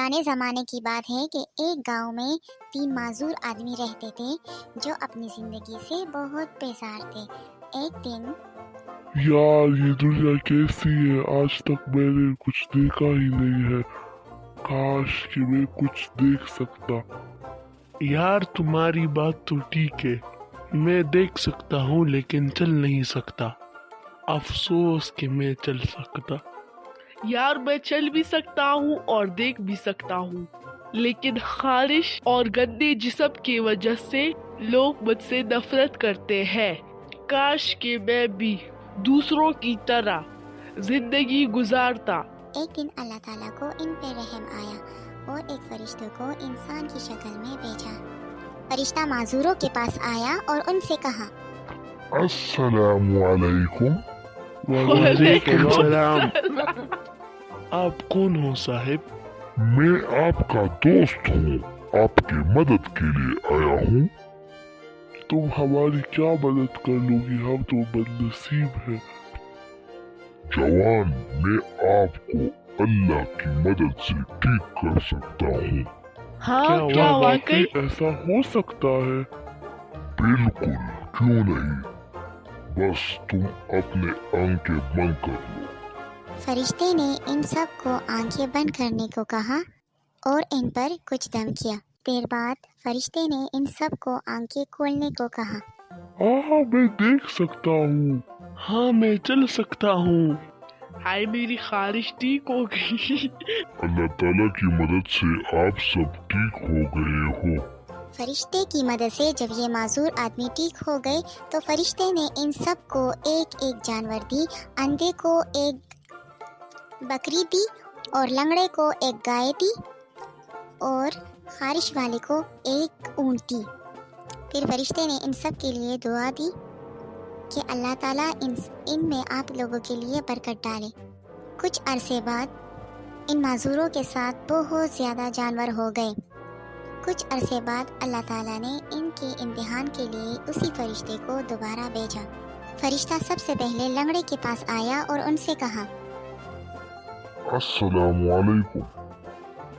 पुराने ज़माने की बात है कि एक गांव में 3 माजूर आदमी रहते थे जो अपनी ज़िंदगी से बहुत बेजार थे। एक दिन यार ये दुनिया कैसी है, आज तक मैंने कुछ देखा ही नहीं है। काश कि मैं कुछ देख सकता। यार तुम्हारी बात तो ठीक है, मैं देख सकता हूँ लेकिन चल नहीं सकता। अफसोस कि मैं चल सकता। यार मैं चल भी सकता हूँ और देख भी सकता हूँ, लेकिन खारिश और गंदे जिस्म की वजह से लोग मुझसे नफरत करते हैं। काश कि मैं भी दूसरों की तरह जिंदगी गुजारता। एक दिन अल्लाह ताला को इन पे रहम आया और एक फरिश्ते को इंसान की शक्ल में भेजा। फरिश्ता माजूरों के पास आया और उनसे कहा, अस्सलामु अलैकुम। वालेकुम सलाम। आप कौन हो साहिब? मैं आपका दोस्त हूँ, आपकी मदद के लिए आया हूँ। तुम हमारी क्या मदद कर लोगी, हम तो बदनसीब हैं। जवान, मैं आपको अल्लाह की मदद से ठीक कर सकता हूँ। हाँ क्या वाकई? ऐसा हो सकता है? बिल्कुल, क्यों नहीं। बस तुम अपने आंखें बंद कर लो। फरिश्ते ने इन सब को आंखें बंद करने को कहा और इन पर कुछ दम किया। देर बाद फरिश्ते ने इन सब को आंखें खोलने को कहा। हाँ, मैं देख सकता हूँ। हाँ मैं चल सकता हूँ। हाय मेरी खारिश ठीक हो गई। अल्लाह ताला की मदद से आप सब ठीक हो गए हो। फरिश्ते की मदद से जब ये माजूर आदमी ठीक हो गए तो फरिश्ते ने इन सब को एक एक जानवर दी। अंधे को एक बकरी दी और लंगड़े को एक गाय दी और खारिश वाले को एक ऊंट दी। फिर फरिश्ते ने इन सब के लिए दुआ दी कि अल्लाह ताला इनमें आप लोगों के लिए बरकत डाले। कुछ अरसे बाद इन माजूरों के साथ बहुत ज़्यादा जानवर हो गए। कुछ अरसे बाद अल्लाह ताला ने इनके इम्तिहान के लिए उसी फरिश्ते को दोबारा भेजा। फरिश्ता सबसे पहले लंगड़े के पास आया और उनसे कहा, अस्सलामु अलैकुम।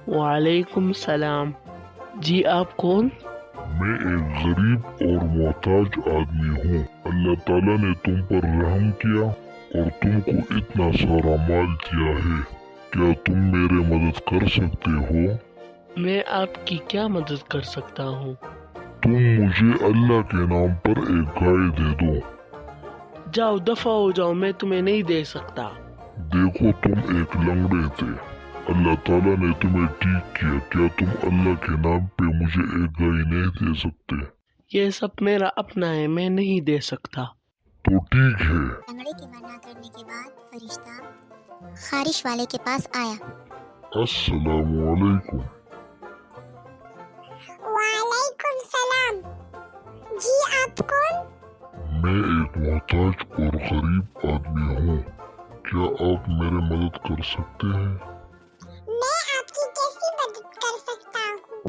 वालेकुम सलाम। जी आप कौन? मैं एक गरीब और मोहताज आदमी हूँ। अल्लाह ताला ने तुम पर रहम किया और तुमको इतना सारा माल दिया है। क्या तुम मेरे मदद कर सकते हो? मैं आपकी क्या मदद कर सकता हूँ? तुम मुझे अल्लाह के नाम पर एक गाय दे दो। जाओ दफा हो जाओ, मैं तुम्हें नहीं दे सकता। देखो, तुम एक लंगड़े थे, अल्लाह ताला ने तुम्हें ठीक किया। क्या तुम अल्लाह के नाम पे मुझे एक गाय नहीं दे सकते? ये सब मेरा अपना है, मैं नहीं दे सकता। तो ठीक है। लंगड़े के मना करने के बाद फरिश्ता खारिश वाले के पास आया। अस्सलामु अलैकुम। वालेकुम सलाम। जी आप कौन? मैं एक मोहताज और गरीब आदमी हूँ। क्या आप मेरे मदद कर सकते हैं? मैं आपकी कैसी मदद कर सकता हूँ?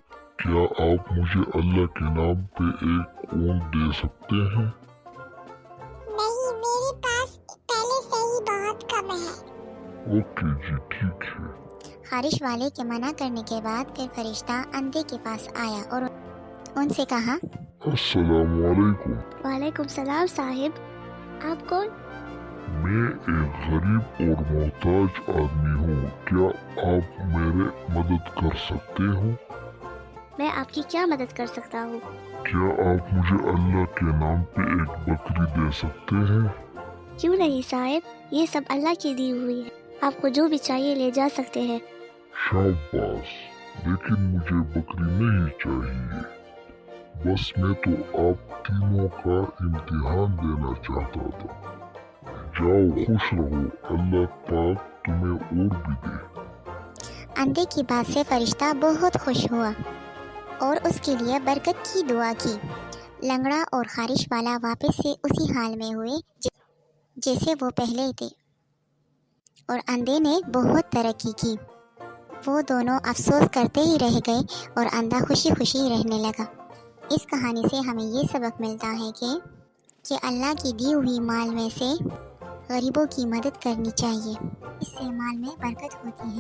क्या आप मुझे अल्लाह के नाम पे एक ऊंट दे सकते हैं? नहीं, मेरे पास पहले से ही बहुत कम है। ओके जी, ठीक है। खारिश वाले के मना करने के बाद फिर फरिश्ता अंधे के पास आया और उनसे कहा, अस्सलामु अलैकुम। वालेकुम सलाम साहिब, आप कौन? मैं एक गरीब और मोहताज आदमी हूँ। क्या आप मेरे मदद कर सकते हो? मैं आपकी क्या मदद कर सकता हूँ? क्या आप मुझे अल्लाह के नाम पे एक बकरी दे सकते हैं? क्यों नहीं साहिब, ये सब अल्लाह की दी हुई है। आपको जो भी चाहिए ले जा सकते हैं। शाबाश, लेकिन मुझे बकरी नहीं चाहिए। बस मैं तो आप तीनों का इम्तिहान देना चाहता था। जाओ, खुश रहो, अल्लाह पाक तुम्हें और भी दे। अंधे की बात से फरिश्ता बहुत खुश हुआ और उसके लिए बरकत की दुआ की। लंगड़ा और खारिश वाला वापस से उसी हाल में हुए जैसे वो पहले थे और अंधे ने बहुत तरक्की की। वो दोनों अफसोस करते ही रह गए और अंधा खुशी खुशी रहने लगा। इस कहानी से हमें ये सबक मिलता है कि अल्लाह की दी हुई माल में से गरीबों की मदद करनी चाहिए। इससे माल में बरकत होती है।